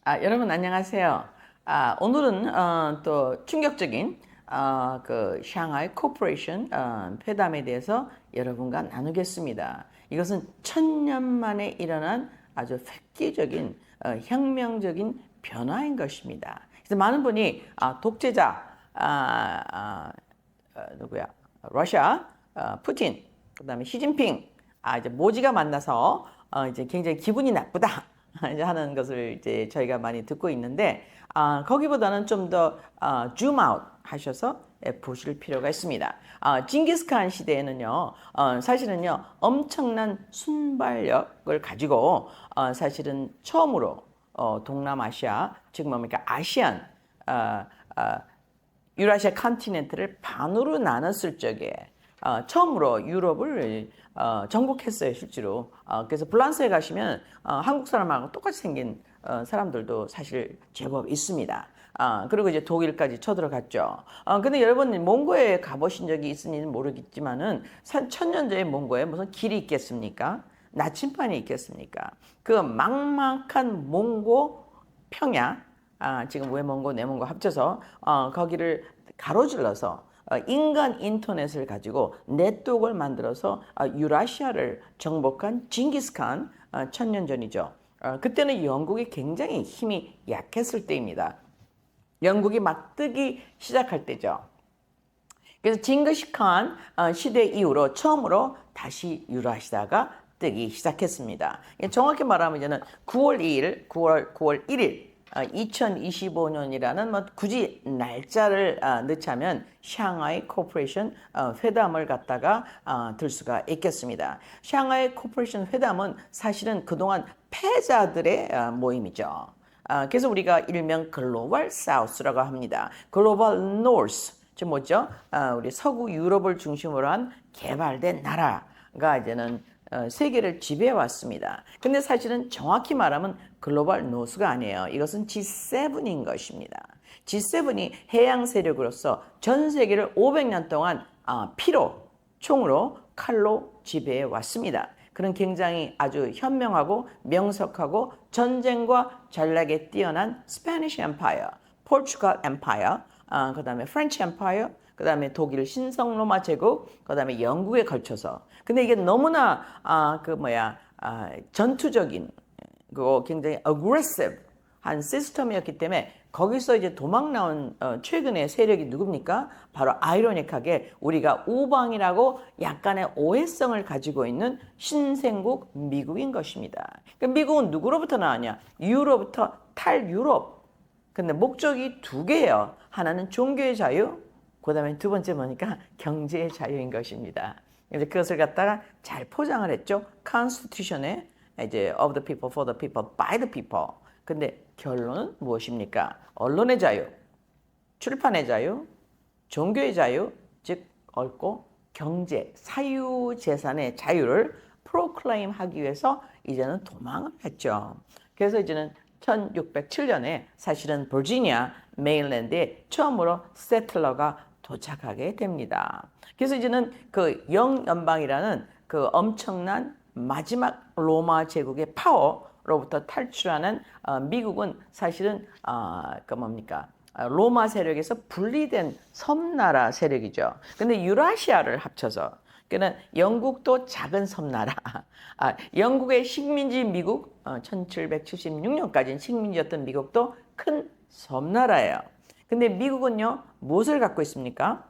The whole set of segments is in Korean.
여러분 안녕하세요. 오늘은 또 충격적인 그 샹하이 코퍼레이션 회담에 대해서 여러분과 나누겠습니다. 이것은 천년 만에 일어난 아주 획기적인 혁명적인 변화인 것입니다. 그래서 많은 분이 독재자 누구야? 러시아 푸틴, 그다음에 시진핑, 이제 모지가 만나서 이제 굉장히 기분이 나쁘다. 이제 하는 것을 이제 저희가 많이 듣고 있는데 거기보다는 좀 더 줌아웃 하셔서 보실 필요가 있습니다. 징기스칸 시대에는요, 사실은요 엄청난 순발력을 가지고 사실은 처음으로 동남아시아, 지금 뭡니까 아시안, 유라시아 컨티넨트를 반으로 나눴을 적에 처음으로 유럽을 정복했어요, 실제로. 그래서 프랑스에 가시면 한국 사람하고 똑같이 생긴 사람들도 사실 제법 있습니다. 그리고 이제 독일까지 쳐들어갔죠. 근데 여러분 몽고에 가보신 적이 있으니는 모르겠지만은 천년 전에 몽고에 무슨 길이 있겠습니까? 나침반이 있겠습니까? 그 막막한 몽고 평야, 지금 외몽고, 내몽고 합쳐서 거기를 가로질러서 인간 인터넷을 가지고 네트워크를 만들어서 유라시아를 정복한 징기스칸 천년 전이죠. 그때는 영국이 굉장히 힘이 약했을 때입니다. 영국이 막 뜨기 시작할 때죠. 그래서 징기스칸 시대 이후로 처음으로 다시 유라시아가 뜨기 시작했습니다. 정확히 말하면 이제는 9월 2일, 9월 1일 2025년이라는 뭐 굳이 날짜를 넣자면 샹하이 코퍼레이션 회담을 갖다가 들 수가 있겠습니다. 샹하이 코퍼레이션 회담은 사실은 그동안 패자들의 모임이죠. 그래서 우리가 일명 글로벌 사우스라고 합니다. 글로벌 노스, 즉 뭐죠? 우리 서구 유럽을 중심으로 한 개발된 나라가 이제는 세계를 지배해 왔습니다. 근데 사실은 정확히 말하면 글로벌 노스가 아니에요. 이것은 G7인 것입니다. G7이 해양 세력으로서 전 세계를 500년 동안 피로, 총으로, 칼로 지배해 왔습니다. 그런 굉장히 아주 현명하고 명석하고 전쟁과 전략에 뛰어난 스페니쉬 엠파이어, 포르투갈 엠파이어, 그다음에 프렌치 엠파이어, 그다음에 독일 신성 로마 제국, 그다음에 영국에 걸쳐서. 근데 이게 너무나 전투적인 그 굉장히 aggressive한 시스템이었기 때문에 거기서 이제 도망 나온 최근의 세력이 누굽니까? 바로 아이러닉하게 우리가 우방이라고 약간의 오해성을 가지고 있는 신생국 미국인 것입니다. 그러니까 미국은 누구로부터 나왔냐? 유로부터 탈유럽. 근데 목적이 두 개예요. 하나는 종교의 자유, 그 다음에 두 번째 뭐니까 경제의 자유인 것입니다. 이제 그것을 갖다가 잘 포장을 했죠. Constitution에 이제 of the people, for the people, by the people. 근데 결론은 무엇입니까? 언론의 자유, 출판의 자유, 종교의 자유, 즉 얽고 경제, 사유재산의 자유를 프로클레임 하기 위해서 이제는 도망을 했죠. 그래서 이제는 1607년에 사실은 버지니아 메인랜드에 처음으로 세틀러가 도착하게 됩니다. 그래서 이제는 그 영연방이라는 그 엄청난 마지막 로마 제국의 파워로부터 탈출하는 미국은 사실은 그 뭡니까? 로마 세력에서 분리된 섬나라 세력이죠. 근데 유라시아를 합쳐서 그는 영국도 작은 섬나라. 영국의 식민지 미국 1776년까지는 식민지였던 미국도 큰 섬나라예요. 근데 미국은요 무엇을 갖고 있습니까?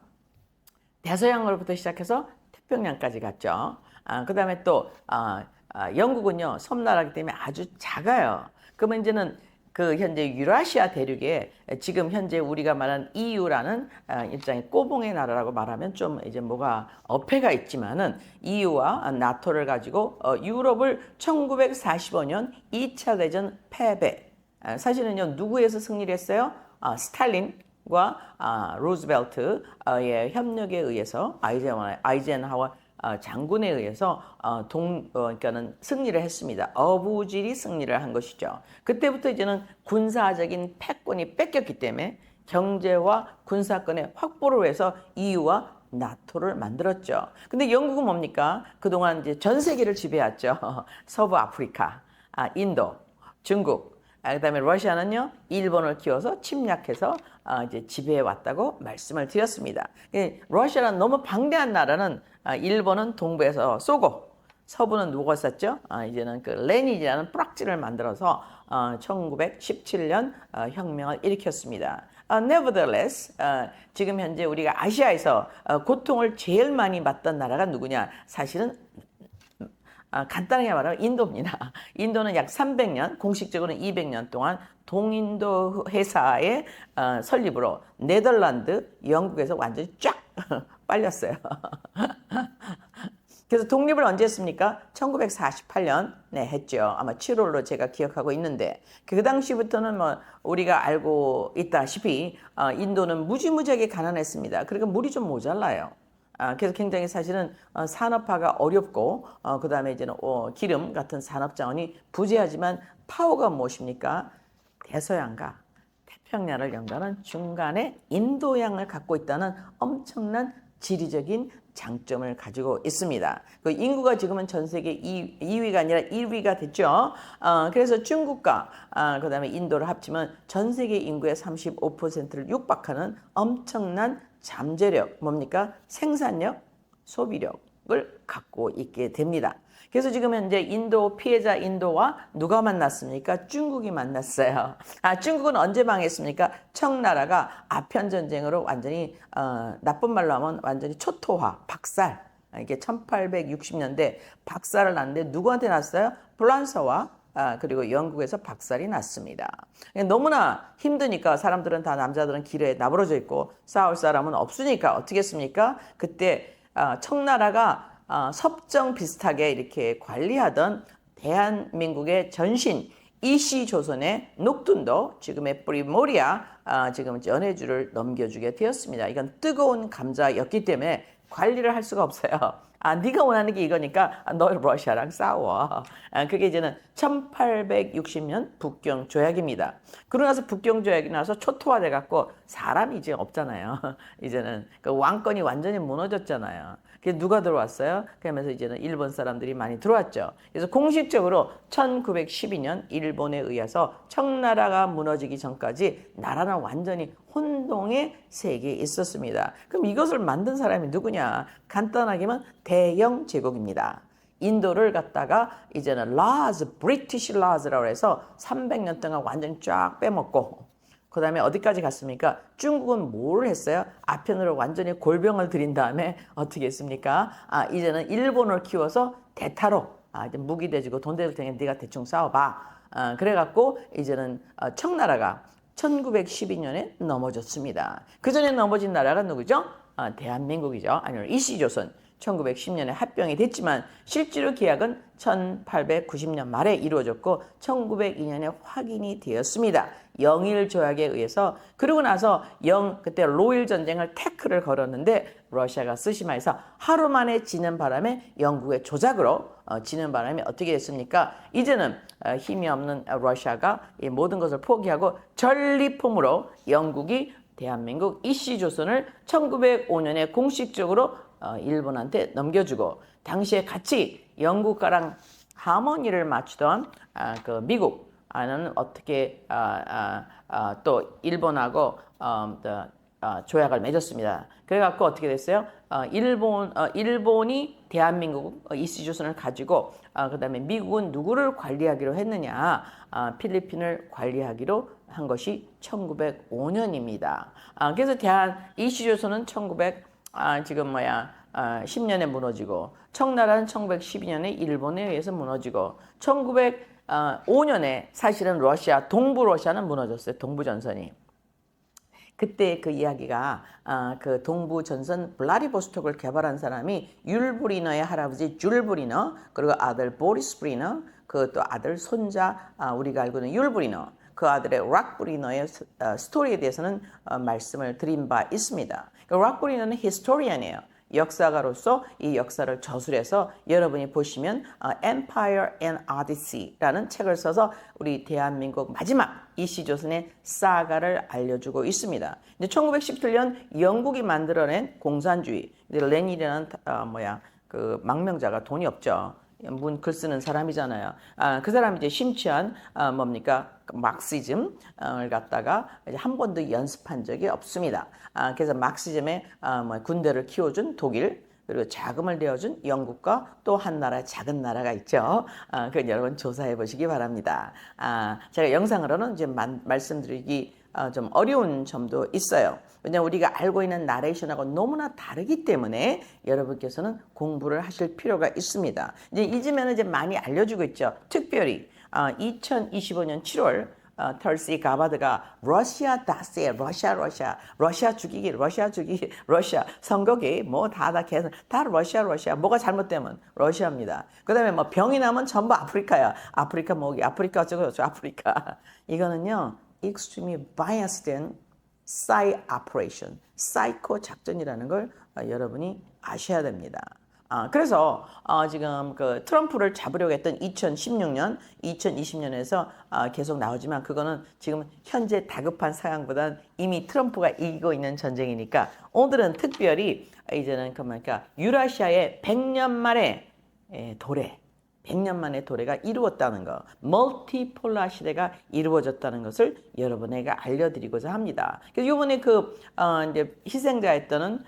대서양으로부터 시작해서 태평양까지 갔죠. 그 다음에 또 영국은요 섬나라이기 때문에 아주 작아요. 그러면 이제는 그 현재 유라시아 대륙에 지금 현재 우리가 말하는 EU라는 일종의 꼬봉의 나라라고 말하면 좀 이제 뭐가 어폐가 있지만은 EU와 나토를 가지고 유럽을 1945년 2차 대전 패배. 사실은요 누구에서 승리를 했어요? 스탈린과 루즈벨트의 협력에 의해서 아이젠하워 장군에 의해서 그러니까는 승리를 했습니다. 어부질이 승리를 한 것이죠. 그때부터 이제는 군사적인 패권이 뺏겼기 때문에 경제와 군사권의 확보를 위해서 EU와 나토를 만들었죠. 근데 영국은 뭡니까? 그동안 이제 전 세계를 지배했죠. 서부 아프리카, 인도, 중국, 그다음에 러시아는요 일본을 키워서 침략해서 이제 지배해 왔다고 말씀을 드렸습니다. 러시아는 너무 방대한 나라는 일본은 동부에서 쏘고 서부는 누가 썼죠? 이제는 그 레닌이라는 뿌락지를 만들어서 1917년 혁명을 일으켰습니다. Nevertheless, 지금 현재 우리가 아시아에서 고통을 제일 많이 받던 나라가 누구냐? 사실은 간단하게 말하면 인도입니다. 인도는 약 300년, 공식적으로는 200년 동안 동인도 회사의 설립으로 네덜란드, 영국에서 완전히 쫙 빨렸어요. 그래서 독립을 언제 했습니까? 1948년에 했죠. 아마 7월로 제가 기억하고 있는데 그 당시부터는 뭐 우리가 알고 있다시피 인도는 무지무지하게 가난했습니다. 그러니까 물이 좀 모자라요. 그래서 굉장히 사실은 산업화가 어렵고 그 다음에 이제는 기름 같은 산업 자원이 부재하지만 파워가 무엇입니까? 대서양과 태평양을 연결하는 중간에 인도양을 갖고 있다는 엄청난 지리적인 장점을 가지고 있습니다. 그 인구가 지금은 전 세계 2위가 아니라 1위가 됐죠. 그래서 중국과 그 다음에 인도를 합치면 전 세계 인구의 35%를 육박하는 엄청난 잠재력, 뭡니까? 생산력, 소비력을 갖고 있게 됩니다. 그래서 지금 현재 인도 피해자 인도와 누가 만났습니까? 중국이 만났어요. 중국은 언제 망했습니까? 청나라가 아편 전쟁으로 완전히 나쁜 말로 하면 완전히 초토화, 박살. 이게 1860년대 박살을 났는데 누구한테 났어요? 프랑스와 그리고 영국에서 박살이 났습니다. 너무나 힘드니까 사람들은 다 남자들은 길에 나부러져 있고 싸울 사람은 없으니까 어떻게 했습니까? 그때 청나라가 섭정 비슷하게 이렇게 관리하던 대한민국의 전신 이씨조선의 녹둔도 지금의 프리모리아 지금 연해주를 넘겨주게 되었습니다. 이건 뜨거운 감자였기 때문에 관리를 할 수가 없어요. 네가 원하는 게 이거니까 너 러시아랑 싸워. 그게 이제는 1860년 북경 조약입니다. 그러고 나서 북경 조약이 나서 초토화돼 갖고 사람이 이제 없잖아요. 이제는 그 왕권이 완전히 무너졌잖아요. 그래서 누가 들어왔어요? 그러면서 이제는 일본 사람들이 많이 들어왔죠. 그래서 공식적으로 1912년 일본에 의해서 청나라가 무너지기 전까지 나라는 완전히 혼동의 세계에 있었습니다. 그럼 이것을 만든 사람이 누구냐? 간단하게만 대영 제국입니다. 인도를 갖다가 이제는 라즈, 브리티시 라즈라고 해서 300년 동안 완전히 쫙 빼먹고 그 다음에 어디까지 갔습니까? 중국은 뭘 했어요? 아편으로 완전히 골병을 들인 다음에 어떻게 했습니까? 이제는 일본을 키워서 대타로 이제 무기 대주고 돈 대줄 테니 네가 대충 싸워봐. 그래갖고 이제는 청나라가 1912년에 넘어졌습니다. 그 전에 넘어진 나라가 누구죠? 대한민국이죠. 아니면 이씨조선. 1910년에 합병이 됐지만 실제로 계약은 1890년 말에 이루어졌고 1902년에 확인이 되었습니다. 영일 조약에 의해서. 그러고 나서 그때 로일 전쟁을 태클을 걸었는데 러시아가 쓰시마에서 하루 만에 지는 바람에 영국의 조작으로 지는 바람에 어떻게 됐습니까? 이제는 힘이 없는 러시아가 이 모든 것을 포기하고 전리품으로 영국이 대한민국 이씨조선을 1905년에 공식적으로 일본한테 넘겨주고 당시에 같이 영국과랑 하모니를 맞추던 그 미국은 어떻게 또 일본하고 조약을 맺었습니다. 그래갖고 어떻게 됐어요? 일본이 대한민국 이씨조선을 가지고 그 다음에 미국은 누구를 관리하기로 했느냐? 필리핀을 관리하기로 한 것이 1905년입니다. 그래서 이씨조선은 10년에 무너지고 청나라는 1912년에 일본에 의해서 무너지고 1905년에 사실은 동부 러시아는 무너졌어요. 동부전선이. 그때 그 이야기가 그 동부전선 블라디보스톡을 개발한 사람이 율브리너의 할아버지 줄 브리너 그리고 아들 보리스 브리너 그 또 아들 손자 우리가 알고 있는 율브리너 그 아들의 락 브리너의 스토리에 대해서는 말씀을 드린 바 있습니다. 락 브리너는 히스토리언이에요. 역사가로서 이 역사를 저술해서 여러분이 보시면 Empire and Odyssey라는 책을 써서 우리 대한민국 마지막 이씨조선의 사가를 알려주고 있습니다. 이제 1917년 영국이 만들어낸 공산주의, 레닌이라는 그 망명자가 돈이 없죠. 글 쓰는 사람이잖아요. 그 사람이 이제 심취한 뭡니까? 막시즘을 갖다가 이제 한 번도 연습한 적이 없습니다. 그래서 막시즘에 뭐 군대를 키워준 독일, 그리고 자금을 대어준 영국과 또 한 나라 작은 나라가 있죠. 그 여러분 조사해 보시기 바랍니다. 제가 영상으로는 이제 말씀드리기 좀 어려운 점도 있어요. 왜냐하면 우리가 알고 있는 나레이션하고 너무나 다르기 때문에 여러분께서는 공부를 하실 필요가 있습니다. 이제 이쯤에는 이제 많이 알려주고 있죠. 특별히 2025년 7월 털시 가바드가 러시아 다스에 러시아 죽이기 러시아 선거기 뭐 다 계속 다 러시아 뭐가 잘못되면 러시아입니다. 그다음에 뭐 병이 나면 전부 아프리카야. 아프리카 모기 아프리카 어쩌고 아프리카 이거는요 extremely biased된 사이 오퍼레이션 사이코 작전이라는 걸 여러분이 아셔야 됩니다. 그래서 지금 그 트럼프를 잡으려고 했던 2016년, 2020년에서 계속 나오지만 그거는 지금 현재 다급한 상황보다는 이미 트럼프가 이기고 있는 전쟁이니까 오늘은 특별히 이제는 그러니까 유라시아의 100년 만에 도래 100년 만에 도래가 이루어졌다는 거, 멀티폴라 시대가 이루어졌다는 것을 여러분에게 알려드리고자 합니다. 그래서 이번에 이제 희생자였던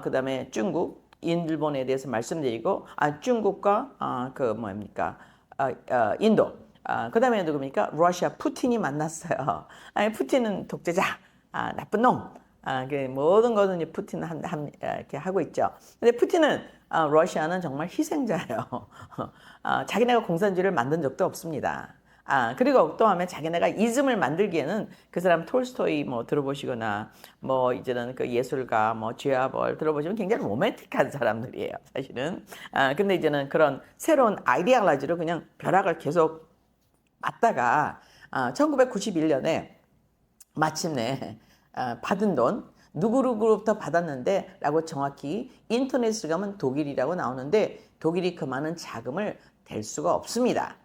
그 다음에 중국, 일본에 대해서 말씀드리고, 중국과 인도, 그 다음에 누굽니까? 러시아 푸틴이 만났어요. 푸틴은 독재자, 나쁜 놈. 모든 것은 이제 푸틴은 이렇게 하고 있죠. 근데 푸틴은 러시아는 정말 희생자예요. 자기네가 공산주의를 만든 적도 없습니다. 그리고 또 하면 자기네가 이즘을 만들기에는 그 사람 톨스토이 뭐 들어보시거나 뭐 이제는 그 예술가 뭐 쥐아벌 들어보시면 굉장히 로맨틱한 사람들이에요, 사실은. 근데 이제는 그런 새로운 아이디올로지로 그냥 벼락을 계속 맞다가 1991년에 마침내 받은 돈 누구로부터 받았는데 라고 정확히 인터넷을 가면 독일이라고 나오는데 독일이 그 많은 자금을 댈 수가 없습니다.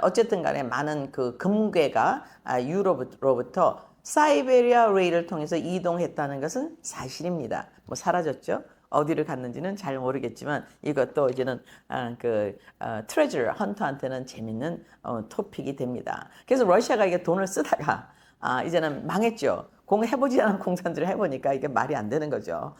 어쨌든 간에 많은 그 금괴가 유럽으로부터 사이베리아 레일을 통해서 이동했다는 것은 사실입니다. 뭐 사라졌죠? 어디를 갔는지는 잘 모르겠지만 이것도 이제는 트레저 헌터한테는 재밌는 토픽이 됩니다. 그래서 러시아가 이게 돈을 쓰다가 이제는 망했죠. 해보지 않은 공산주의를 해보니까 이게 말이 안 되는 거죠.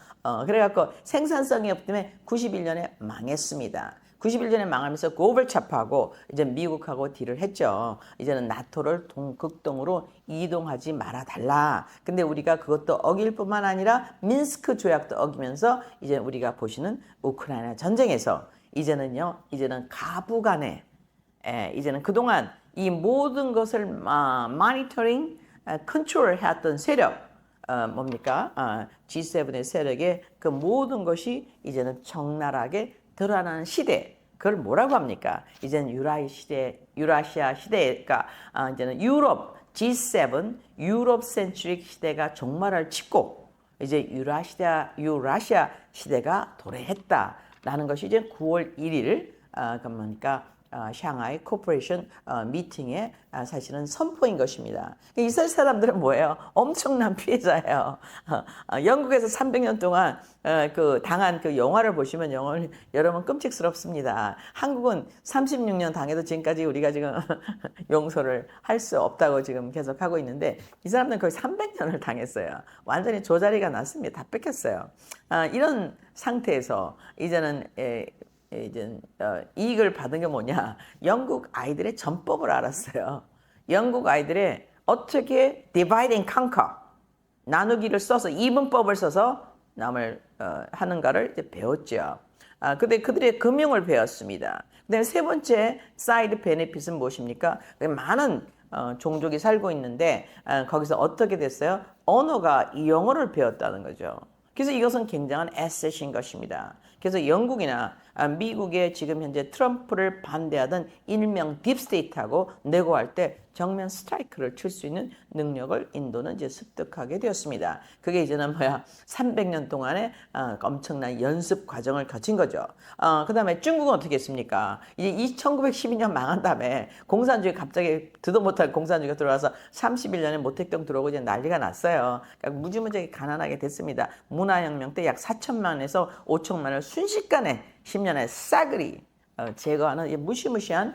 그래갖고 생산성이 없기 때문에 91년에 망했습니다. 91년에 망하면서 고벌차프하고 이제 미국하고 딜을 했죠. 이제는 나토를 극동으로 이동하지 말아달라. 근데 우리가 그것도 어길 뿐만 아니라 민스크 조약도 어기면서 이제 우리가 보시는 우크라이나 전쟁에서 이제는 가부간에 이제는 그동안 이 모든 것을 마니터링 컨트롤 해왔던 세력 뭡니까? G7의 세력의 그 모든 것이 이제는 적나라하게 드러나는 시대. 그걸 뭐라고 합니까? 이제는 유라시아 시대가 이제는 유럽 G7 유럽 센트릭 시대가 종말을 짓고 이제 유라시아 시대가 도래했다라는 것이 이제 9월 1일 그러니까 샹하이 코퍼레이션 미팅에 사실은 선포인 것입니다. 이스라엘 사람들은 뭐예요? 엄청난 피해자예요. 영국에서 300년 동안 당한 그 영화를 보시면 여러분 끔찍스럽습니다. 한국은 36년 당해도 지금까지 우리가 지금 용서를 할 수 없다고 지금 계속 하고 있는데 이 사람들은 거의 300년을 당했어요. 완전히 조자리가 났습니다. 다 뺏겼어요. 이런 상태에서 이제는 이익을 받은 게 뭐냐? 영국 아이들의 전법을 알았어요. 영국 아이들의 어떻게 divide and conquer 나누기를 써서 이분법을 써서 남을 하는가를 이제 배웠죠. 근데 그들의 금융을 배웠습니다. 그다음에 세 번째 사이드 베네핏은 무엇입니까? 많은 종족이 살고 있는데 거기서 어떻게 됐어요? 언어가 영어를 배웠다는 거죠. 그래서 이것은 굉장한 에셋인 것입니다. 그래서 영국이나 미국의 지금 현재 트럼프를 반대하던 일명 딥스테이트하고 내고할 때 정면 스트라이크를 칠 수 있는 능력을 인도는 이제 습득하게 되었습니다. 그게 이제는 300년 동안의 엄청난 연습 과정을 거친 거죠. 그 다음에 중국은 어떻게 했습니까? 이제 1912년 망한 다음에 공산주의 갑자기 듣도 못할 공산주의가 들어와서 31년에 모택동 들어오고 이제 난리가 났어요. 그러니까 무지무지하게 가난하게 됐습니다. 문화혁명 때 약 4천만에서 5천만을 순식간에 10년에 싸그리 제거하는 무시무시한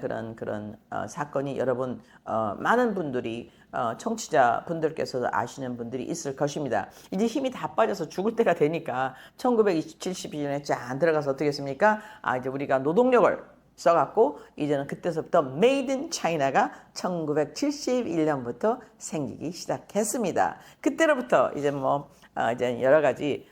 그런 사건이 여러분 많은 분들이 청취자 분들께서도 아시는 분들이 있을 것입니다. 이제 힘이 다 빠져서 죽을 때가 되니까 1972년에 짠 들어가서 어떻게 했습니까? 이제 우리가 노동력을 써갖고 이제는 그때서부터 메이드 인 차이나가 1971년부터 생기기 시작했습니다. 그때로부터 이제 이제 여러 가지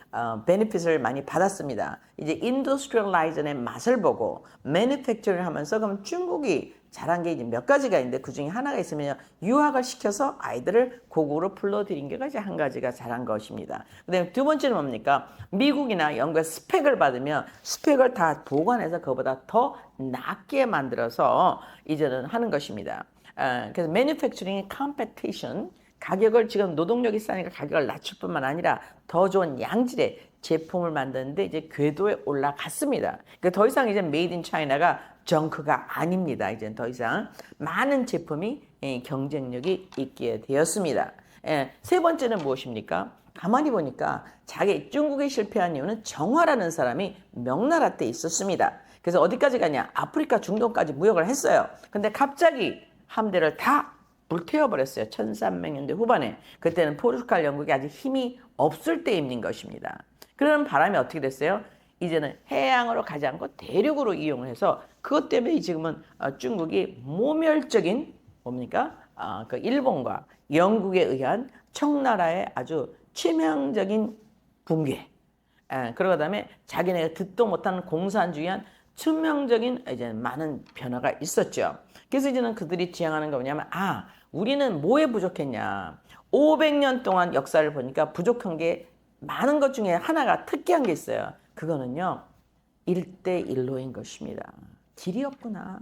베네핏을 많이 받았습니다. 이제 인더스트리얼라이전의 맛을 보고 매니팩처링을 하면서 그럼 중국이 잘한 게 이제 몇 가지가 있는데 그 중에 하나가 있으면 유학을 시켜서 아이들을 고국으로 불러들인 게 이제 한 가지가 잘한 것입니다. 그다음에 두 번째는 뭡니까? 미국이나 영국의 스펙을 받으면 스펙을 다 보관해서 그거보다 더 낮게 만들어서 이제는 하는 것입니다. 그래서 매니팩처링 컴피티션 가격을 지금 노동력이 싸니까 가격을 낮출 뿐만 아니라 더 좋은 양질의 제품을 만드는데 이제 궤도에 올라갔습니다. 그러니까 더 이상 이제 메이드 인 차이나가 정크가 아닙니다. 이제 더 이상 많은 제품이 경쟁력이 있게 되었습니다. 세 번째는 무엇입니까? 가만히 보니까 자기 중국에 실패한 이유는 정화라는 사람이 명나라 때 있었습니다. 그래서 어디까지 가냐? 아프리카 중동까지 무역을 했어요. 근데 갑자기 함대를 다 불태워버렸어요. 1300년대 후반에. 그때는 포르투갈 영국이 아직 힘이 없을 때인 것입니다. 그런 바람이 어떻게 됐어요? 이제는 해양으로 가지 않고 대륙으로 이용을 해서 그것 때문에 지금은 중국이 모멸적인 뭡니까? 그 일본과 영국에 의한 청나라의 아주 치명적인 붕괴. 그러고 그다음에 자기네가 듣도 못하는 공산주의한 치명적인 이제 많은 변화가 있었죠. 그래서 이제는 그들이 지향하는 게 뭐냐면 우리는 뭐에 부족했냐. 500년 동안 역사를 보니까 부족한 게 많은 것 중에 하나가 특이한 게 있어요. 그거는요. 1대1로인 것입니다. 길이 없구나.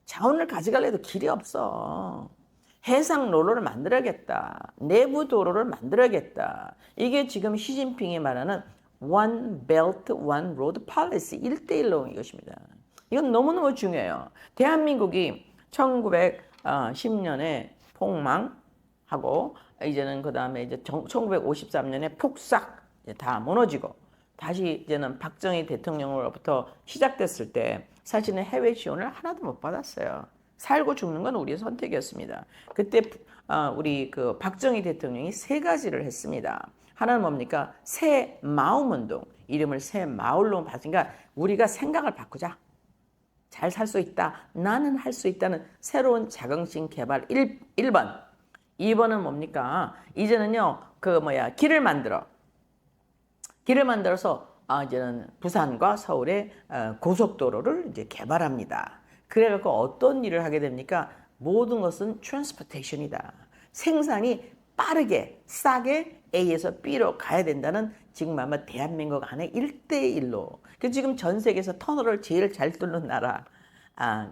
자원을 가져가려도 길이 없어. 해상 로로를 만들어야겠다. 내부 도로를 만들어야겠다. 이게 지금 시진핑이 말하는 One Belt, One Road Policy 1대1로인 것입니다. 이건 너무너무 중요해요. 대한민국이 1910년에 폭망하고 이제는 그 다음에 이제 1953년에 폭삭 다 무너지고 다시 이제는 박정희 대통령으로부터 시작됐을 때 사실은 해외 지원을 하나도 못 받았어요. 살고 죽는 건 우리의 선택이었습니다. 그때 우리 그 박정희 대통령이 세 가지를 했습니다. 하나는 뭡니까? 새 마음 운동. 이름을 새 마을로 바꾸니까 우리가 생각을 바꾸자. 잘 살 수 있다. 나는 할 수 있다는 새로운 자긍심 개발 1번. 2번은 뭡니까? 이제는요, 길을 만들어서 이제는 부산과 서울의 고속도로를 이제 개발합니다. 그래갖고 어떤 일을 하게 됩니까? 모든 것은 트랜스포테이션이다. 생산이 빠르게, 싸게 A에서 B로 가야 된다는 지금 아마 대한민국 안에 1대1로. 그 지금 전 세계에서 터널을 제일 잘 뚫는 나라.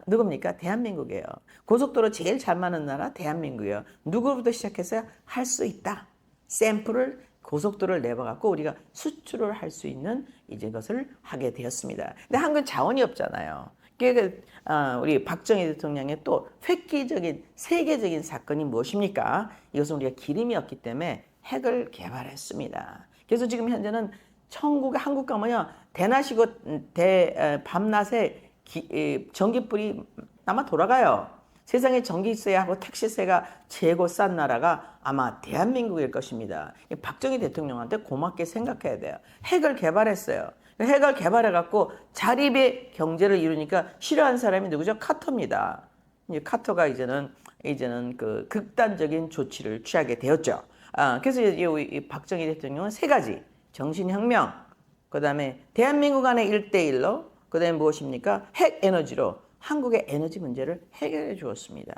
누굽니까? 대한민국이에요. 고속도로 제일 잘 맞는 나라 대한민국이에요. 누구부터 시작해서 할 수 있다. 샘플을 고속도로를 내봐갖고 우리가 수출을 할 수 있는 이제 것을 하게 되었습니다. 근데 한국은 자원이 없잖아요. 그러니까 우리 박정희 대통령의 또 획기적인 세계적인 사건이 무엇입니까? 이것은 우리가 기름이 없기 때문에 핵을 개발했습니다. 그래서 지금 현재는 한국 가면요 대낮이고 밤낮에 전기불이 아마 돌아가요. 세상에 전기세하고 택시세가 최고 싼 나라가 아마 대한민국일 것입니다. 박정희 대통령한테 고맙게 생각해야 돼요. 핵을 개발했어요. 핵을 개발해갖고 자립의 경제를 이루니까 싫어하는 사람이 누구죠? 카터입니다. 카터가 이제는 그 극단적인 조치를 취하게 되었죠. 그래서 이 박정희 대통령은 세 가지 정신혁명, 그 다음에 대한민국 안에 1대1로, 그 다음에 무엇입니까? 핵 에너지로 한국의 에너지 문제를 해결해 주었습니다.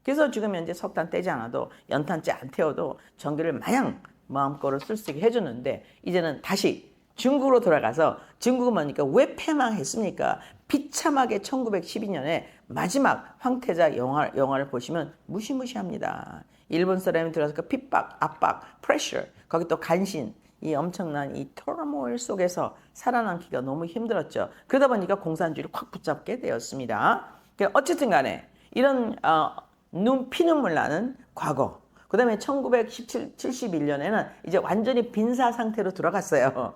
그래서 지금 현재 석탄 떼지 않아도 연탄재 안 태워도 전기를 마냥 마음껏 쓸 수 있게 해줬는데 이제는 다시 중국으로 돌아가서 중국은 뭡니까? 왜 패망했습니까? 비참하게 1912년에 마지막 황태자 영화를 보시면 무시무시합니다. 일본 사람이 들어서 그 핍박, 압박, 프레셔, 거기 또 간신, 이 엄청난 이 터모일 속에서 살아남기가 너무 힘들었죠. 그러다 보니까 공산주의를 확 붙잡게 되었습니다. 어쨌든 간에 이런 피눈물 나는 과거, 그 다음에 1971년에는 이제 완전히 빈사 상태로 들어갔어요.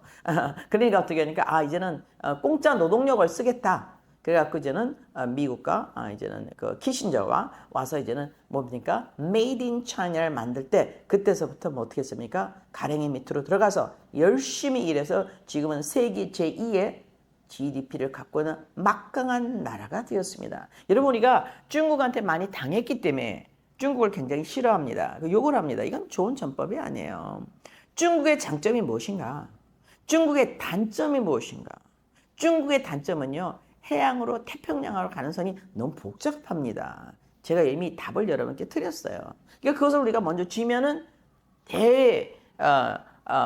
그러니까 어떻게 하니까, 이제는 공짜 노동력을 쓰겠다. 그래갖고 이제는 미국과 이제는 그 키신저와 와서 이제는 뭡니까? 메이드 인 차이나를 만들 때 그때서부터 뭐 어떻게 했습니까? 가랭이 밑으로 들어가서 열심히 일해서 지금은 세계 제2의 GDP를 갖고 있는 막강한 나라가 되었습니다. 여러분 우리가 중국한테 많이 당했기 때문에 중국을 굉장히 싫어합니다. 욕을 합니다. 이건 좋은 전법이 아니에요. 중국의 장점이 무엇인가? 중국의 단점이 무엇인가? 중국의 단점은요. 해양으로 태평양으로 가는 선이 너무 복잡합니다. 제가 이미 답을 여러분께 드렸어요. 그러니까 그것을 우리가 먼저 쥐면은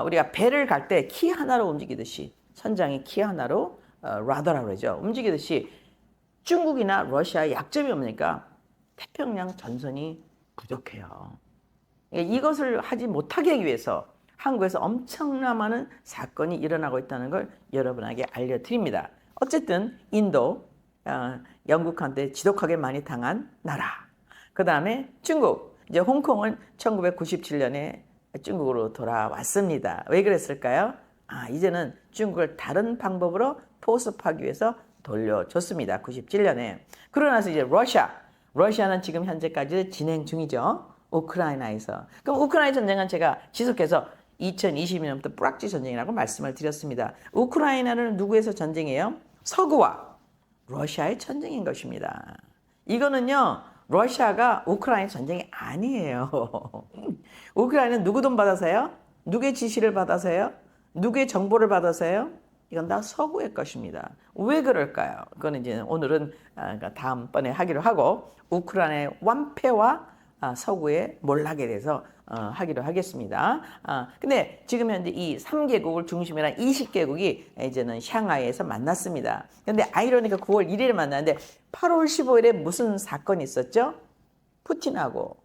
우리가 배를 갈 때 키 하나로 움직이듯이 선장이 키 하나로 라더라고 그러죠. 움직이듯이 중국이나 러시아의 약점이 뭡니까? 태평양 전선이 부족해요. 이것을 하지 못하게 하기 위해서 한국에서 엄청난 많은 사건이 일어나고 있다는 걸 여러분에게 알려드립니다. 어쨌든 인도, 영국한테 지독하게 많이 당한 나라. 그 다음에 중국, 이제 홍콩은 1997년에 중국으로 돌아왔습니다. 왜 그랬을까요? 이제는 중국을 다른 방법으로 포섭하기 위해서 돌려줬습니다. 97년에. 그러고 나서 이제 러시아는 지금 현재까지 진행 중이죠. 우크라이나에서. 그럼 우크라이나 전쟁은 제가 지속해서 2022년부터 뿌락지 전쟁이라고 말씀을 드렸습니다. 우크라이나는 누구에서 전쟁이에요? 서구와 러시아의 전쟁인 것입니다. 이거는요, 러시아가 우크라이나 전쟁이 아니에요. 우크라이나는 누구 돈 받아서요? 누구의 지시를 받아서요? 누구의 정보를 받아서요? 이건 다 서구의 것입니다. 왜 그럴까요? 그건 이제 오늘은 다음번에 하기로 하고 우크라이나의 완패와 서구의 몰락에 대해서 하기로 하겠습니다. 근데 지금 현재 이 3개국을 중심으로 한 20개국이 이제는 샹하이에서 만났습니다. 근데 아이러니까 9월 1일에 만났는데 8월 15일에 무슨 사건이 있었죠? 푸틴하고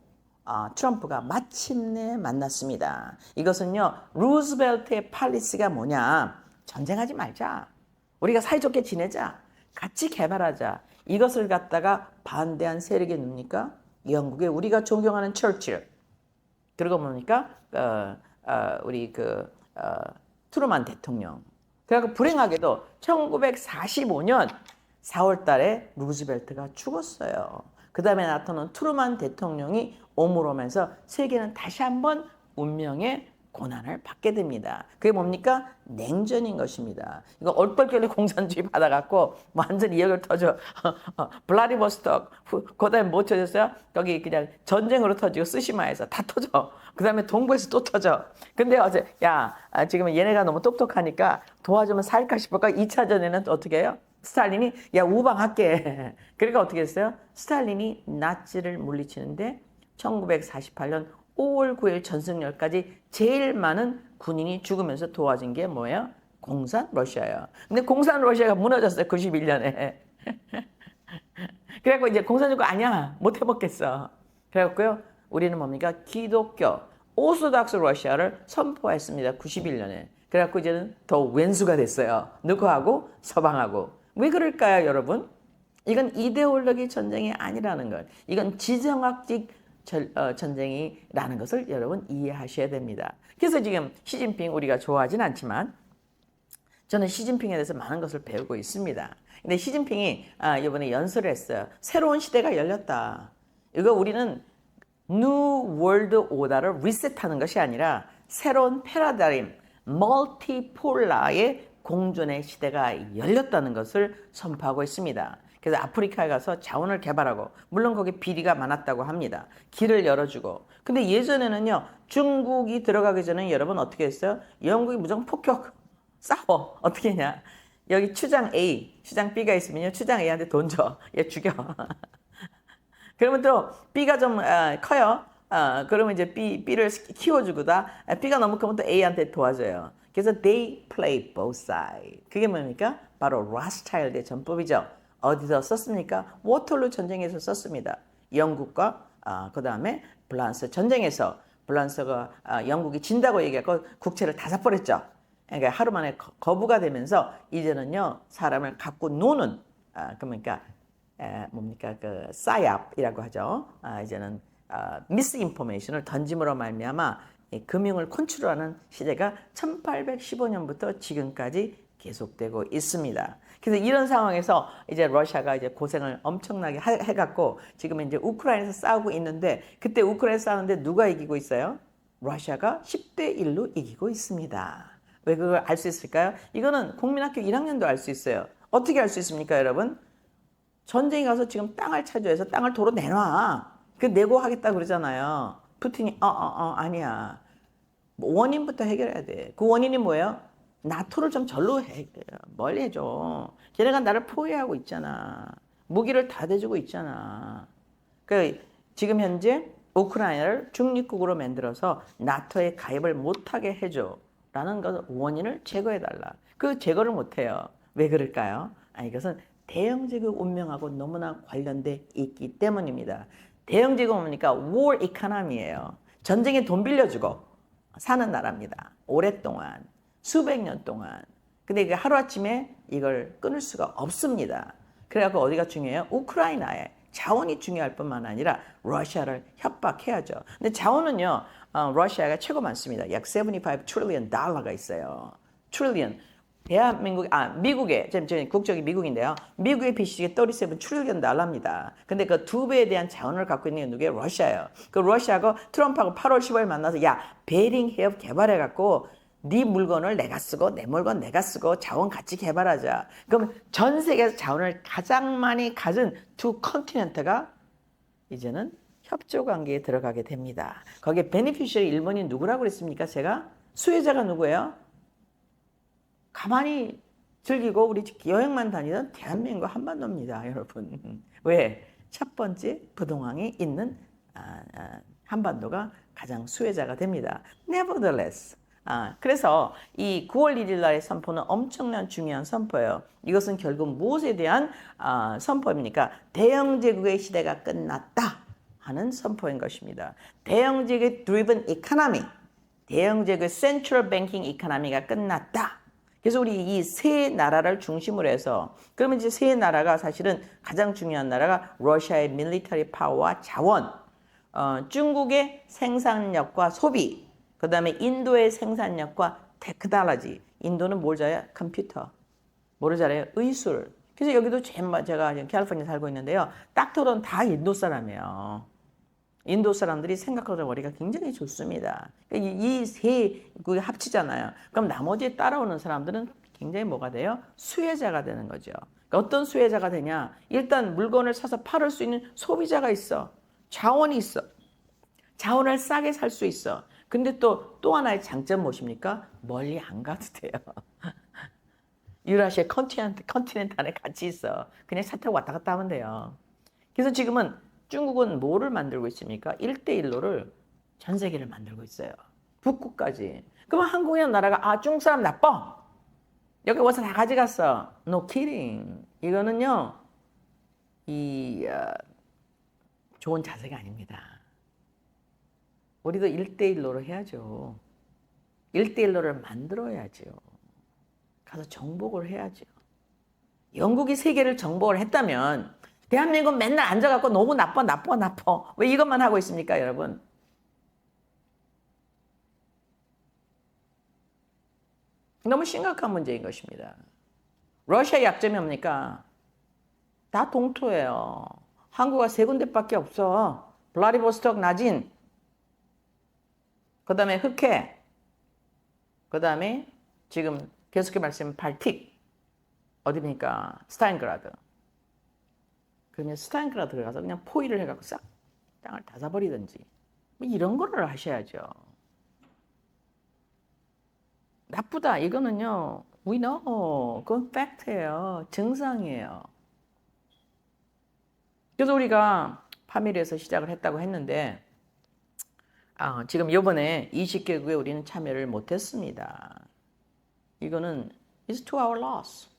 트럼프가 마침내 만났습니다. 이것은요, 루즈벨트의 팔리시가 뭐냐? 전쟁하지 말자. 우리가 사이좋게 지내자. 같이 개발하자. 이것을 갖다가 반대한 세력이 누굽니까? 영국의 우리가 존경하는 처칠. 그리고 뭡니까? 우리 트루만 대통령. 그래갖고 불행하게도 1945년 4월 달에 루즈벨트가 죽었어요. 그 다음에 나타난 트루만 대통령이 오므로면서 세계는 다시 한번 운명의 고난을 받게 됩니다. 그게 뭡니까? 냉전인 것입니다. 이거 얼떨결에 공산주의 받아갖고 완전 이역을 터져. 블라디보스톡, 그 다음에 뭐 터졌어요? 거기 그냥 전쟁으로 터지고 스시마에서 다 터져. 그 다음에 동부에서 또 터져. 근데 어제 지금 얘네가 너무 똑똑하니까 도와주면 살까 싶을까? 2차전에는 어떻게 해요? 스탈린이 우방할게. 그러니까 어떻게 했어요? 스탈린이 나치를 물리치는데 1948년 5월 9일 전승열까지 제일 많은 군인이 죽으면서 도와준 게 뭐예요? 공산 러시아예요. 근데 공산 러시아가 무너졌어요. 91년에. 그래갖고 이제 공산주의 아니야. 못 해먹겠어. 그래갖고요. 우리는 뭡니까? 기독교, 오소닥스 러시아를 선포했습니다. 91년에. 그래갖고 이제는 더 왼수가 됐어요. 누구하고? 서방하고. 왜 그럴까요, 여러분? 이건 이데올로기 전쟁이 아니라는 걸. 이건 지정학적 전쟁이라는 것을 여러분 이해하셔야 됩니다. 그래서 지금 시진핑 우리가 좋아하진 않지만 저는 시진핑에 대해서 많은 것을 배우고 있습니다. 근데 시진핑이 이번에 연설을 했어요. 새로운 시대가 열렸다. 이거 우리는 New World Order를 리셋하는 것이 아니라 새로운 패러다임, 멀티폴라의 공존의 시대가 열렸다는 것을 선포하고 있습니다. 그래서 아프리카에 가서 자원을 개발하고 물론 거기 비리가 많았다고 합니다. 길을 열어주고. 근데 예전에는요. 중국이 들어가기 전에 여러분 어떻게 했어요? 영국이 무조건 폭격 싸워. 어떻게 했냐? 여기 추장 A, 추장 B가 있으면요. 추장 A한테 돈 줘. 얘 죽여. 그러면 또 B가 좀 커요. 그러면 이제 B를 키워주고다. B가 너무 크면 또 A한테 도와줘요. 그래서 they play both sides. 그게 뭡니까? 바로 로스차일드의 전법이죠. 어디서 썼습니까? 워털루 전쟁에서 썼습니다. 영국과 그 다음에 프랑스 전쟁에서 프랑스가 영국이 진다고 얘기하고 국채를 다 사버렸죠. 그러니까 하루 만에 거부가 되면서 이제는요 사람을 갖고 노는 그러니까 뭡니까 그 사이압이라고 하죠. 이제는 미스인포메이션을 던짐으로 말미암아 이 금융을 컨트롤하는 시대가 1815년부터 지금까지 계속되고 있습니다. 그래서 이런 상황에서 이제 러시아가 이제 고생을 엄청나게 해갖고 지금 이제 우크라이나에서 싸우고 있는데 그때 우크라이나에서 싸우는데 누가 이기고 있어요? 러시아가 10대 1로 이기고 있습니다. 왜 그걸 알 수 있을까요? 이거는 국민학교 1학년도 알 수 있어요. 어떻게 알 수 있습니까, 여러분? 전쟁에 가서 지금 땅을 차지해서 땅을 도로 내놔. 그 내고 하겠다 그러잖아요. 푸틴이 아니야. 원인부터 해결해야 돼. 그 원인이 뭐예요? 나토를 좀 절로 멀리 해줘. 걔네가 나를 포위하고 있잖아. 무기를 다 대주고 있잖아. 그 지금 현재 우크라이나를 중립국으로 만들어서 나토에 가입을 못하게 해줘. 라는 것 원인을 제거해달라. 그 제거를 못해요. 왜 그럴까요? 이것은 대영제국 운명하고 너무나 관련돼 있기 때문입니다. 대영제국은 뭡니까? war economy예요. 전쟁에 돈 빌려주고 사는 나라입니다. 오랫동안, 수백 년 동안. 근데 이게 하루아침에 이걸 끊을 수가 없습니다. 그래갖고 어디가 중요해요? 우크라이나에 자원이 중요할 뿐만 아니라 러시아를 협박해야죠. 근데 자원은요, 러시아가 최고 많습니다. 약 75 trillion 달러가 있어요. trillion. 미국의, 제 국적이 미국인데요. 미국의 빚이 37 trillion 달러입니다. 근데 그 두 배에 대한 자원을 갖고 있는 게 누구예요? 러시아예요. 그 러시아가 트럼프하고 8월 15일 만나서 야, 베링 해협 개발해갖고 네 물건을 내가 쓰고 내 물건 내가 쓰고 자원 같이 개발하자. 그럼 전 세계에서 자원을 가장 많이 가진 두 컨티넨트가 이제는 협조 관계에 들어가게 됩니다. 거기에 베니피셔리 일본이 누구라고 그랬습니까? 제가 수혜자가 누구예요? 가만히 즐기고 우리 여행만 다니던 대한민국 한반도입니다, 여러분. 왜? 첫 번째 부동항이 있는 한반도가 가장 수혜자가 됩니다. Nevertheless, 그래서 이 9월 1일 날의 선포는 엄청난 중요한 선포예요. 이것은 결국 무엇에 대한 선포입니까? 대영제국의 시대가 끝났다 하는 선포인 것입니다. 대영제국의 driven economy, 대영제국의 central banking economy가 끝났다. 그래서 우리 이 세 나라를 중심으로 해서 그러면 이제 세 나라가 사실은 가장 중요한 나라가 러시아의 밀리터리 파워와 자원, 중국의 생산력과 소비, 그 다음에 인도의 생산력과 테크놀로지. 인도는 뭘 잘해요? 컴퓨터. 뭐를 잘해요? 의술. 그래서 여기도 제가 지금 캘리포니아에 살고 있는데요. 닥터는 다 인도 사람이에요. 인도 사람들이 생각보다 머리가 굉장히 좋습니다. 이 세 합치잖아요. 그럼 나머지 따라오는 사람들은 굉장히 뭐가 돼요? 수혜자가 되는 거죠. 그러니까 어떤 수혜자가 되냐? 일단 물건을 사서 팔을 수 있는 소비자가 있어. 자원이 있어. 자원을 싸게 살 수 있어. 근데 또 하나의 장점 무엇입니까? 멀리 안 가도 돼요. 유라시아 컨티넨트 안에 같이 있어. 그냥 차 타고 왔다 갔다 하면 돼요. 그래서 지금은 중국은 뭐를 만들고 있습니까? 1대1로를 전 세계를 만들고 있어요. 북구까지. 그러면 한국이라는 나라가 중국 사람 나빠. 여기 와서 다 가져갔어. No kidding. 이거는요. 좋은 자세가 아닙니다. 우리도 1대1로를 해야죠. 1대1로를 만들어야죠. 가서 정복을 해야죠. 영국이 세계를 정복을 했다면 대한민국은 맨날 앉아갖고 너무 나빠. 왜 이것만 하고 있습니까, 여러분? 너무 심각한 문제인 것입니다. 러시아의 약점이 뭡니까? 다 동토예요. 항구가 세 군데밖에 없어. 블라디보스톡 나진, 그 다음에 흑해, 그 다음에 지금 계속해 말씀하신 발틱, 어디입니까? 스탈린그라드. 그러면 스탈린그라드 가서 그냥 포위를 해갖고 싹 땅을 다 사버리든지 뭐 이런 거를 하셔야죠. 나쁘다. 이거는요. We know. 그건 팩트예요. 증상이에요. 그래서 우리가 파밀에서 시작을 했다고 했는데 지금 이번에 20개국에 우리는 참여를 못했습니다. 이거는 is to our loss.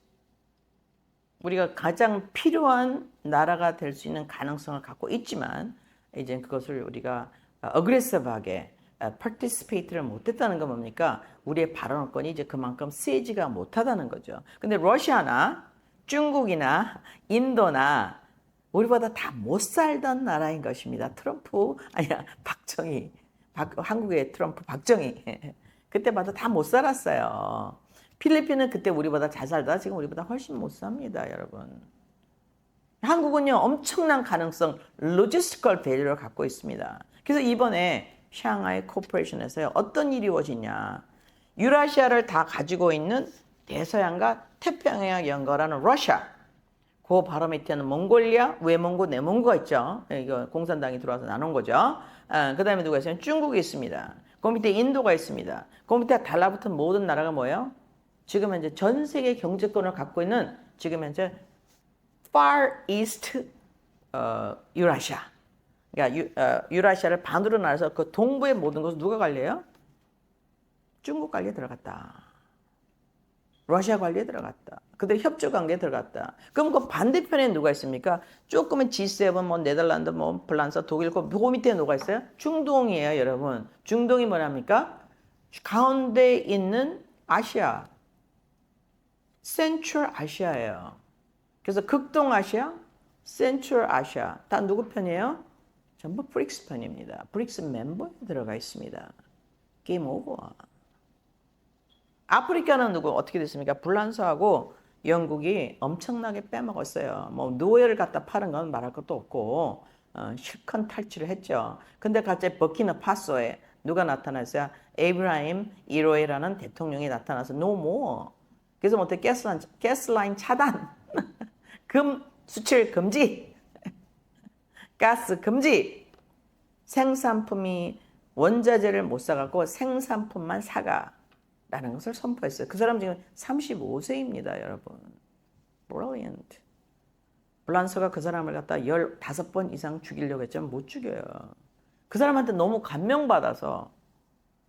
우리가 가장 필요한 나라가 될 수 있는 가능성을 갖고 있지만 이제 그것을 우리가 어그레시브하게 participate를 못했다는 건 뭡니까? 우리의 발언권이 이제 그만큼 세지가 못하다는 거죠. 근데 러시아나 중국이나 인도나 우리보다 다 못 살던 나라인 것입니다. 트럼프, 아니야, 박정희. 한국의 트럼프, 박정희. 그때마다 다 못 살았어요. 필리핀은 그때 우리보다 잘 살다 지금 우리보다 훨씬 못 삽니다, 여러분. 한국은요, 엄청난 가능성, 로지스티컬 밸류를 갖고 있습니다. 그래서 이번에 샹하이 코퍼레이션에서 어떤 일이 이루어지냐. 유라시아를 다 가지고 있는 대서양과 태평양 연결하는 러시아. 그 바로 밑에는 몽골리아, 외몽고, 내몽고가 있죠. 이거 공산당이 들어와서 나눈 거죠. 그 다음에 누가 있어요? 중국이 있습니다. 그 밑에 인도가 있습니다. 그 밑에 달라붙은 모든 나라가 뭐예요? 지금 현재 전 세계 경제권을 갖고 있는 지금 현재 Far East 유라시아. 그러니까 유라시아를 반으로 나눠서 그 동부의 모든 것을 누가 관리해요? 중국 관리에 들어갔다. 러시아 관리에 들어갔다. 그들 협조 관계에 들어갔다. 그럼 그 반대편에 누가 있습니까? 조금은 G7, 뭐 네덜란드, 뭐 프랑스, 독일, 그 밑에 누가 있어요? 중동이에요, 여러분. 중동이 뭐랍니까? 가운데 있는 아시아, 센트럴 아시아예요. 그래서 극동아시아, 센트럴 아시아 다 누구 편이에요? 전부 브릭스 편입니다. 브릭스 멤버에 들어가 있습니다. 게임 오버. 아프리카는 누구 어떻게 됐습니까? 불란서하고 영국이 엄청나게 빼먹었어요. 뭐 노예를 갖다 파는 건 말할 것도 없고 실컷 탈취를 했죠. 근데 갑자기 버키나파소에 누가 나타났어요? 에이브라임 이로에라는 대통령이 나타나서 no more. 그래서 뭐 어떻게 가스라인 차단, 금 수출 금지, 가스 금지, 생산품이 원자재를 못 사갖고 생산품만 사가라는 것을 선포했어요. 그 사람 지금 35세입니다, 여러분. Brilliant. 불란서가 그 사람을 갖다 15번 이상 죽이려고 했지만 못 죽여요. 그 사람한테 너무 감명받아서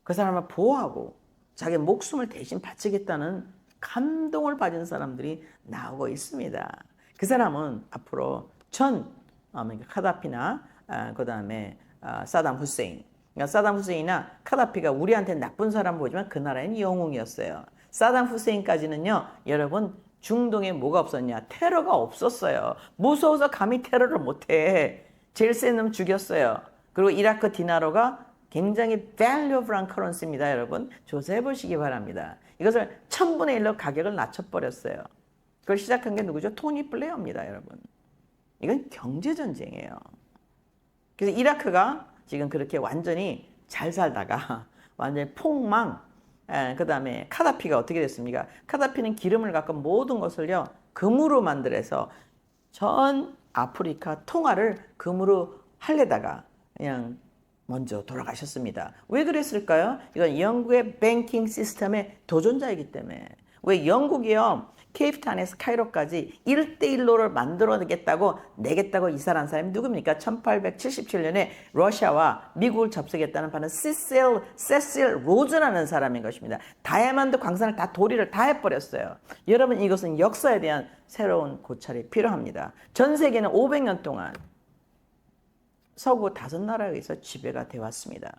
그 사람을 보호하고 자기 목숨을 대신 바치겠다는 감동을 받은 사람들이 나오고 있습니다. 그 사람은 앞으로 카다피나 그 다음에 사담 후세인, 그러니까 사담 후세인이나 카다피가 우리한테 나쁜 사람 보지만 그 나라에는 영웅이었어요. 사담 후세인까지는요, 여러분 중동에 뭐가 없었냐? 테러가 없었어요. 무서워서 감히 테러를 못해. 제일 센 놈 죽였어요. 그리고 이라크 디나로가 굉장히 valuable currency입니다, 여러분. 조사해 보시기 바랍니다. 이것을 1000분의 1로 가격을 낮춰버렸어요. 그걸 시작한 게 누구죠? 토니 블레어입니다, 여러분. 이건 경제전쟁이에요. 그래서 이라크가 지금 그렇게 완전히 잘 살다가 완전히 폭망, 그 다음에 카다피가 어떻게 됐습니까? 카다피는 기름을 갖고 모든 것을요, 금으로 만들어서 전 아프리카 통화를 금으로 하려다가 그냥 먼저 돌아가셨습니다. 왜 그랬을까요? 이건 영국의 뱅킹 시스템의 도전자이기 때문에. 왜 영국이요, 케이프타운에서 카이로까지 1대1로를 만들어내겠다고 내겠다고 이사한 사람이 누굽니까? 1877년에 러시아와 미국을 접속했다는 바는 세실 로즈라는 사람인 것입니다. 다이아몬드 광산을 다 도리를 다 해버렸어요. 여러분, 이것은 역사에 대한 새로운 고찰이 필요합니다. 전 세계는 500년 동안 서구 5나라에 의해서 지배가 되어 왔습니다.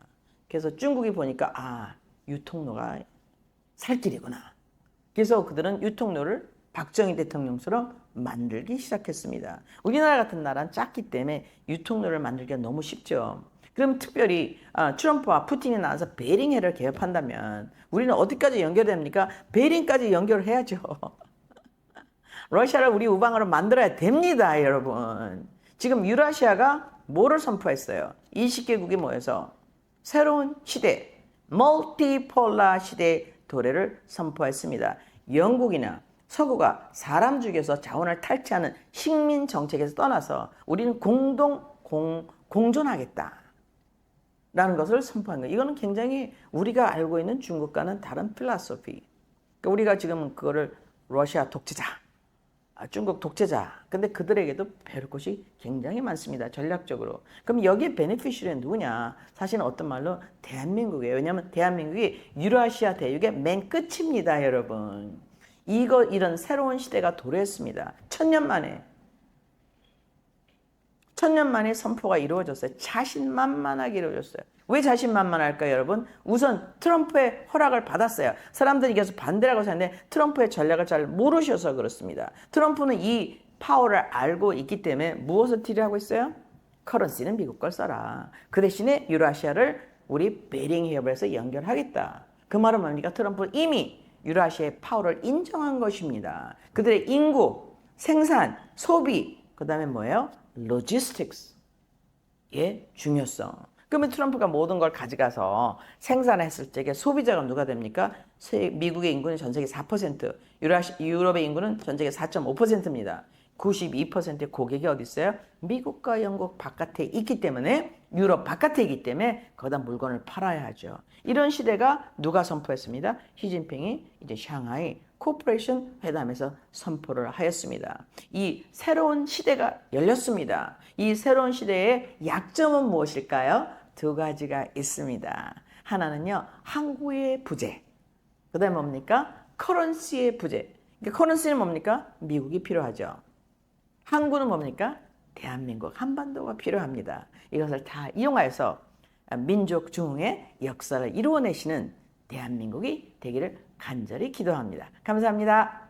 그래서 중국이 보니까 유통로가 살 길이구나. 그래서 그들은 유통로를 박정희 대통령처럼 만들기 시작했습니다. 우리나라 같은 나라는 작기 때문에 유통로를 만들기가 너무 쉽죠. 그럼 특별히 트럼프와 푸틴이 나와서 베링해를 개업한다면 우리는 어디까지 연결됩니까? 베링까지 연결을 해야죠. 러시아를 우리 우방으로 만들어야 됩니다, 여러분. 지금 유라시아가 뭐를 선포했어요? 20개국이 모여서 새로운 시대, 멀티폴라 시대의 도래를 선포했습니다. 영국이나 서구가 사람 죽여서 자원을 탈취하는 식민 정책에서 떠나서 우리는 공존하겠다 라는 것을 선포한 거예요. 이거는 굉장히 우리가 알고 있는 중국과는 다른 필라소피. 그러니까 우리가 지금 그거를 러시아 독재자, 중국 독재자. 근데 그들에게도 배울 것이 굉장히 많습니다. 전략적으로. 그럼 여기에 베네피시리는 누구냐? 사실은 어떤 말로 대한민국이에요. 왜냐하면 대한민국이 유라시아 대륙의 맨 끝입니다, 여러분. 이런 새로운 시대가 도래했습니다. 1000년 만에 선포가 이루어졌어요. 자신만만하게 이루어졌어요. 왜 자신만만할까요, 여러분? 우선 트럼프의 허락을 받았어요. 사람들이 계속 반대라고 생각하는데 트럼프의 전략을 잘 모르셔서 그렇습니다. 트럼프는 이 파워를 알고 있기 때문에 무엇을 딜하고 있어요? 커런시는 미국 걸 써라. 그 대신에 유라시아를 우리 베링 해협에서 연결하겠다. 그 말은 뭡니까? 트럼프는 이미 유라시아의 파워를 인정한 것입니다. 그들의 인구, 생산, 소비, 그 다음에 뭐예요? 로지스틱스의 중요성. 그러면 트럼프가 모든 걸 가져가서 생산했을 적에 소비자가 누가 됩니까? 미국의 인구는 전 세계 4%, 유럽의 인구는 전 세계 4.5%입니다. 92%의 고객이 어디 있어요? 미국과 영국 바깥에 있기 때문에, 유럽 바깥에 있기 때문에 거기다 물건을 팔아야 하죠. 이런 시대가 누가 선포했습니다? 시진핑이 이제 샹하이 코퍼레이션 회담에서 선포를 하였습니다. 이 새로운 시대가 열렸습니다. 이 새로운 시대의 약점은 무엇일까요? 두 가지가 있습니다. 하나는요, 항구의 부재. 그 다음에 뭡니까? 커런시의 부재. 그러니까 커런시는 뭡니까? 미국이 필요하죠. 항구는 뭡니까? 대한민국 한반도가 필요합니다. 이것을 다 이용해서 민족 중흥의 역사를 이루어내시는 대한민국이 되기를 간절히 기도합니다. 감사합니다.